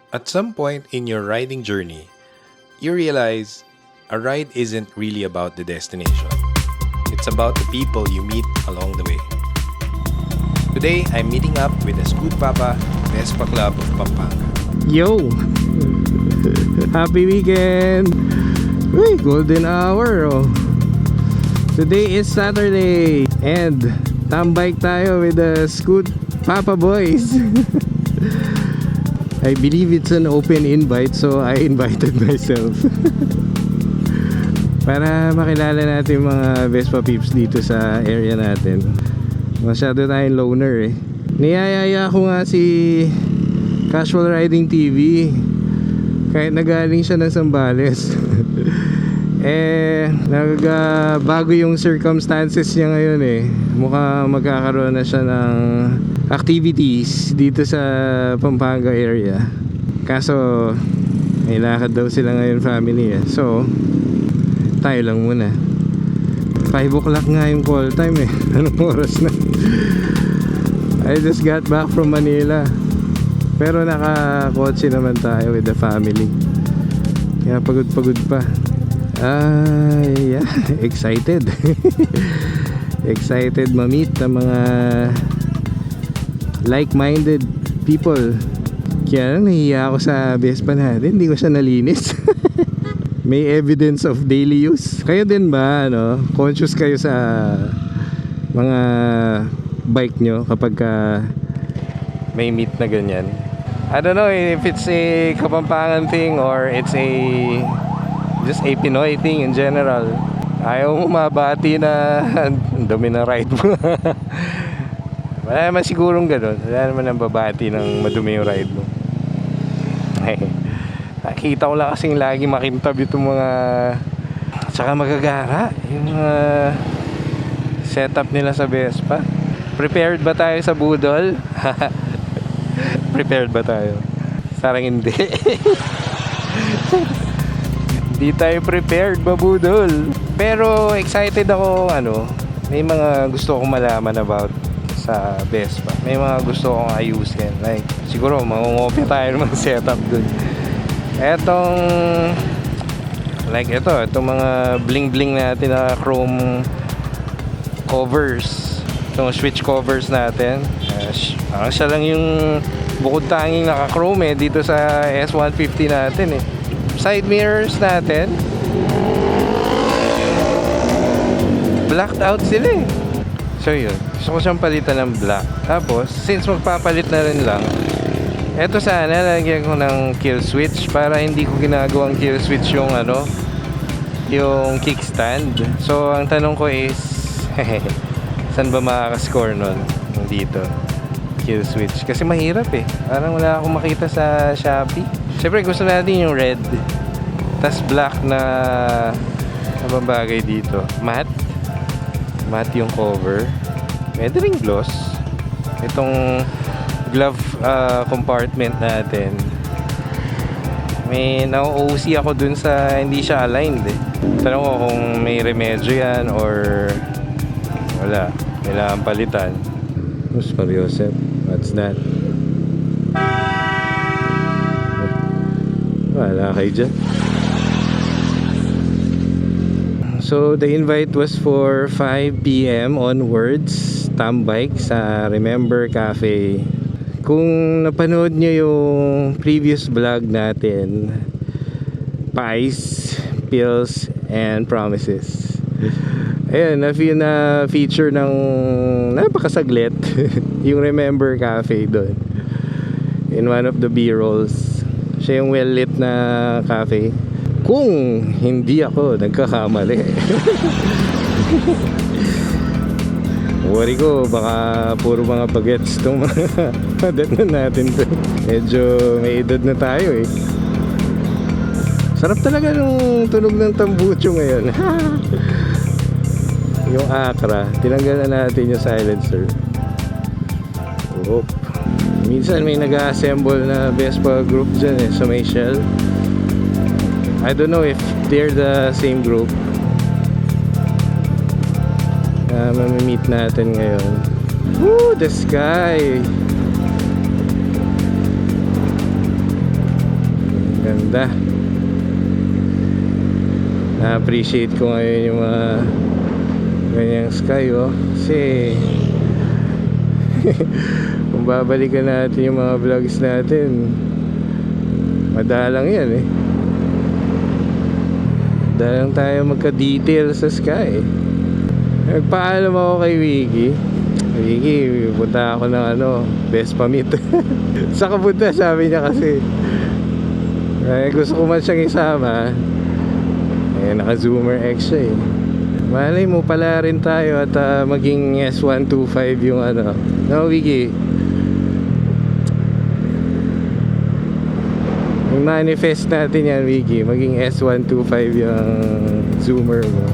At some point in your riding journey, you realize a ride isn't really about the destination. It's about the people you meet along the way. Today, I'm meeting up with the Scoot Papa Vespa Club of Pampanga. Yo! Happy weekend! Uy, golden hour oh. Today is Saturday and tambike tayo with the Scoot Papa boys. I believe it's an open invite, so I invited myself. Para makilala natin mga Vespa peeps dito sa area natin. Masyado tayong loner eh. Niyayaya ko nga si Casual Riding TV kahit nagaling siya ng Zambales. Bago yung circumstances niya ngayon eh. Mukhang magkakaroon na siya ng activities dito sa Pampanga area. Kaso may lakad daw sila ngayon family eh. So tayo lang muna. 5 o'clock nga yung call time eh. Anong oras na? I just got back from Manila. Pero nakakotse naman tayo with the family. Kaya pagod pa. Yeah, excited. Excited ma-meet ang mga like-minded people. Kaya lang nahiya ako sa Vespa natin. Hindi ko siya nalinis. May evidence of daily use. Kayo din ba, ano? Conscious kayo sa mga bike nyo kapag may meet na ganyan? I don't know if it's a Kapampangan thing or it's just a Pinoy thing in general. Ayaw mo mabati na ang dumi na ride mo. Wala naman sigurong ganun. Wala naman ang babati ng madumi yung ride mo. Nakita ko lang kasing lagi makintab itong mga tsaka magagara yung setup nila sa Vespa. Prepared ba tayo sa budol? Prepared ba tayo? Sarang hindi. Hindi tayo prepared ba budol? Pero excited ako may mga gusto akong malaman about sa Vespa. May mga gusto akong ayusin. Like siguro mangungopia tayo ng setup dun. Itong mga bling bling natin na chrome covers, itong switch covers natin, parang siya lang yung bukod tanging naka chrome dito sa S150 natin Side mirrors natin blacked out sila so yun, gusto ko siyang palitan ng black. Tapos since magpapalit na rin lang, eto sana lagyan ko ng kill switch para hindi ko ginagawang kill switch yung yung kickstand. So ang tanong ko is saan ba makaka-score nun dito kill switch? Kasi mahirap parang wala akong makita sa Shopee. Siyempre gusto natin yung red tas black na bagay dito. Matte yung cover. Pwede ring gloss. Itong glove compartment natin, may na-OC ako dun sa hindi siya aligned Tanong ko kung may remedyo yan or wala, kailangan palitan. Mas Mariosep, what's that? Wala kayo dyan. So the invite was for 5 PM onwards, tambike sa Remember Cafe. Kung napanood nyo yung previous vlog natin, Pies, Pills, and Promises, ayun, na feature ng napakasaglit yung Remember Cafe doon in one of the B-rolls. Siya yung well-lit na cafe, kung hindi ako nagkakamali. Worry ko baka puro mga bagets itong mga padatnan natin to. Medyo may edad na tayo Sarap talaga nung tunog ng tambucho ngayon. Yung Acra, tinanggalan natin yung silencer. Minsan may nag-assemble na Vespa group dyan sa may Shell. I don't know if they're the same group. Mamimit natin ngayon. Woo, the sky! Ganda. Na-appreciate ko ngayon yung mga ganyang sky, oh. Kasi kung babalikan natin yung mga vlogs natin, madalang yan eh. Madalang tayo magka-detail sa sky. Nagpaalam ako kay Wiggy. Wiggy, punta ako ng Vespa meet. Sa kapunta, sabi niya kasi gusto ko man siyang isama. Naka-zoomer X siya eh. Malay mo pala rin tayo at maging S125 yung no, Wiggy? Yung manifest natin yan, Wiggy, maging S125 yung zoomer mo.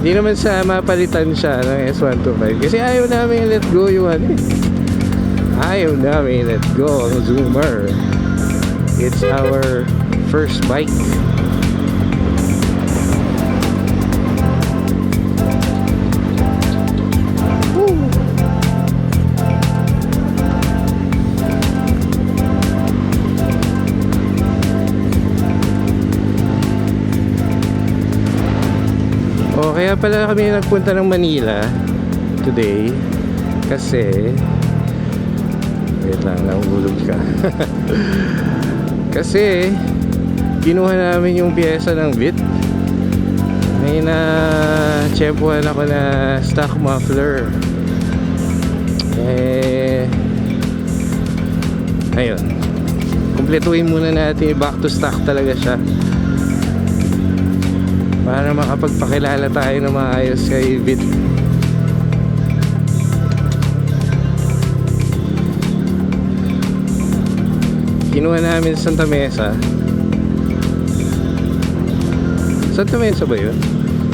Hindi naman sa mapalitan siya ng S125 kasi ayaw namin let go yung ayaw namin let go ang zoomer. It's our first bike. Kaya pala kami nagpunta ng Manila today kasi wait lang, nahulog ka. Kasi kinuha namin yung pyesa ng bit. May na-tsempuhan ako na stock muffler. Ayun, kumpletuhin muna natin, back to stock talaga siya para makapagpakilala tayo ng maayos kay Bit. Kinuha namin sa Santa Mesa. Santa Mesa ba yun?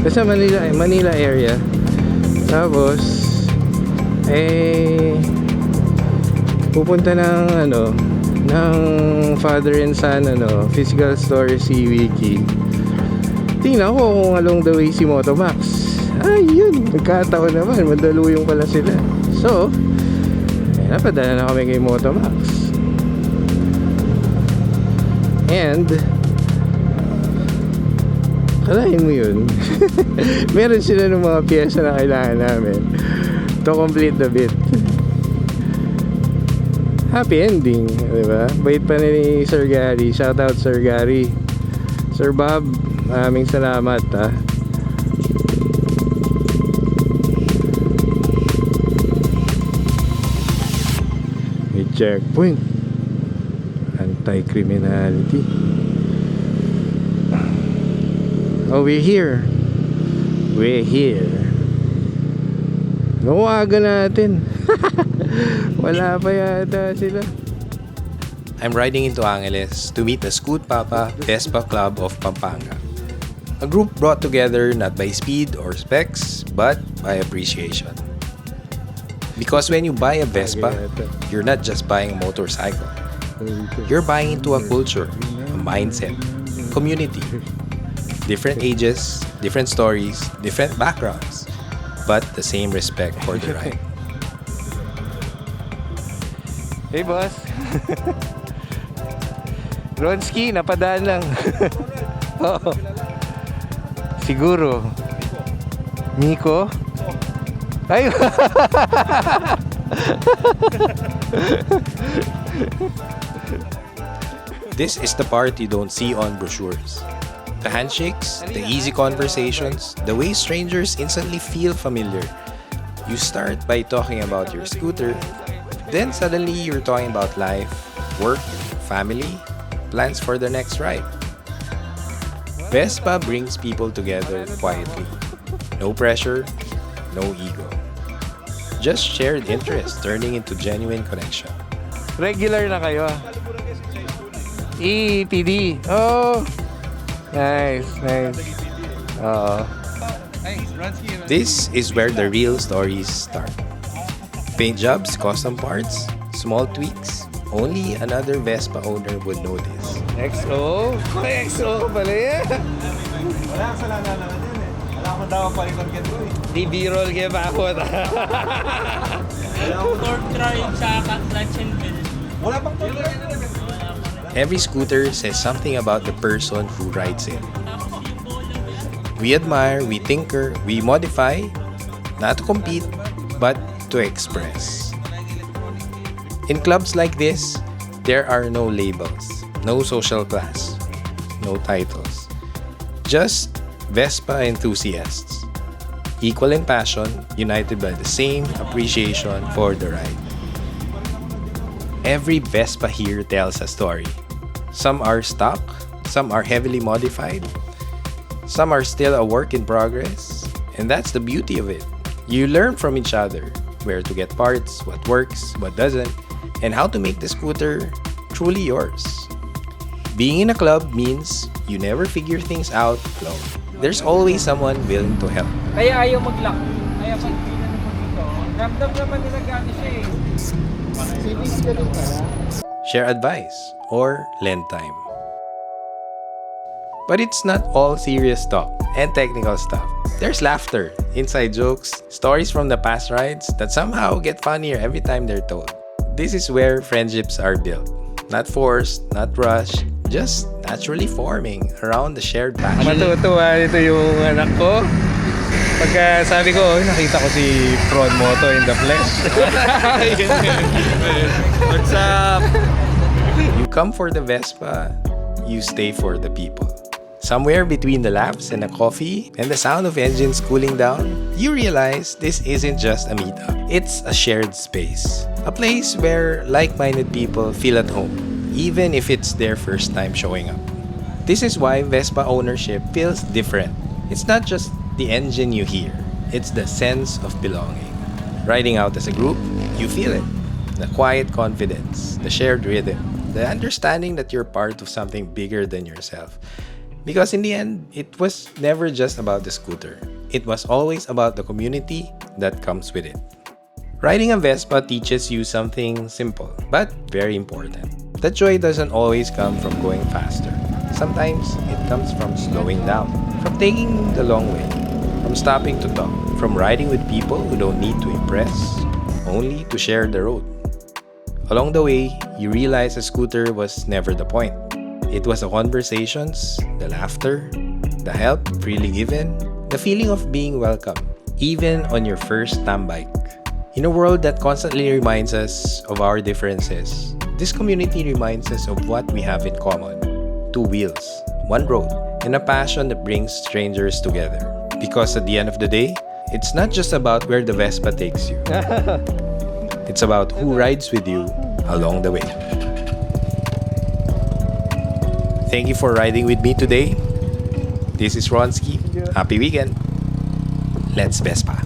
Kasi Manila area. Tapos pupunta ng ng father and son physical store si Wiki. Tingnan ko kung along the way si Motomax. Ayun, nagkataon naman, mandaluyong pala sila. So, napadala na kami kay Motomax. And kalahin mo yun. Meron sila ng mga piyesa na kailangan namin to complete the bit. Happy ending, diba? Bait pa ni Sir Gary. Shout out Sir Gary. Sir Bob, maraming salamat May checkpoint, anti-criminality. Oh, we're here. Nawaga natin. Wala pa yata sila. I'm riding into Angeles to meet the Scoot Papa Vespa Club of Pampanga. A group brought together not by speed or specs, but by appreciation. Because when you buy a Vespa, you're not just buying a motorcycle. You're buying into a culture, a mindset, community. Different ages, different stories, different backgrounds, but the same respect for the ride. Hey boss. Ronski, napadaan lang. Oo. Siguro. Miko? Ay! This is the part you don't see on brochures. The handshakes, the easy conversations, the way strangers instantly feel familiar. You start by talking about your scooter, then suddenly you're talking about life, work, family, plans for the next ride. Vespa brings people together quietly. No pressure, no ego. Just shared interest turning into genuine connection. Regular na kayo. EPD. Oh. Nice. This is where the real stories start. Paint jobs, custom parts, small tweaks. Only another Vespa owner would notice. XO? XO pala yan. Wala ang salanan naman yan eh. Wala akong daw palikon ka doon eh. Di B-roll kaya pa ako. Torque drive sa clutch and belt. Wala pang tulad. Every scooter says something about the person who rides it. We admire, we tinker, we modify, not to compete, but to express. In clubs like this, there are no labels, no social class, no titles. Just Vespa enthusiasts, equal in passion, united by the same appreciation for the ride. Every Vespa here tells a story. Some are stock, some are heavily modified, some are still a work in progress, and that's the beauty of it. You learn from each other where to get parts, what works, what doesn't, and how to make the scooter truly yours. Being in a club means you never figure things out alone. There's always someone willing to help. Kaya ayaw mag-lock. Kaya pag pinanong mo dito, ramdam naman nila gano'n siya eh. Share advice, or lend time. But it's not all serious talk and technical stuff. There's laughter, inside jokes, stories from the past rides that somehow get funnier every time they're told. This is where friendships are built. Not forced, not rushed, just naturally forming around the shared passion. Matutuwa nito yung anak ko. Pagka sabi ko, nakita ko si Tron Moto in the flesh. What's up? You come for the Vespa, you stay for the people. Somewhere between the laughs and a coffee and the sound of engines cooling down, you realize this isn't just a meetup. It's a shared space. A place where like-minded people feel at home, even if it's their first time showing up. This is why Vespa ownership feels different. It's not just the engine you hear, it's the sense of belonging. Riding out as a group, you feel it. The quiet confidence, the shared rhythm, the understanding that you're part of something bigger than yourself. Because in the end, it was never just about the scooter. It was always about the community that comes with it. Riding a Vespa teaches you something simple, but very important. That joy doesn't always come from going faster. Sometimes it comes from slowing down, from taking the long way, from stopping to talk, from riding with people who don't need to impress, only to share the road. Along the way, you realize a scooter was never the point. It was the conversations, the laughter, the help freely given, the feeling of being welcome, even on your first tam bike. In a world that constantly reminds us of our differences, this community reminds us of what we have in common. 2 wheels, 1 road, and a passion that brings strangers together. Because at the end of the day, it's not just about where the Vespa takes you. It's about who rides with you along the way. Thank you for riding with me today. This is Ronsky. Happy weekend. Let's Vespa.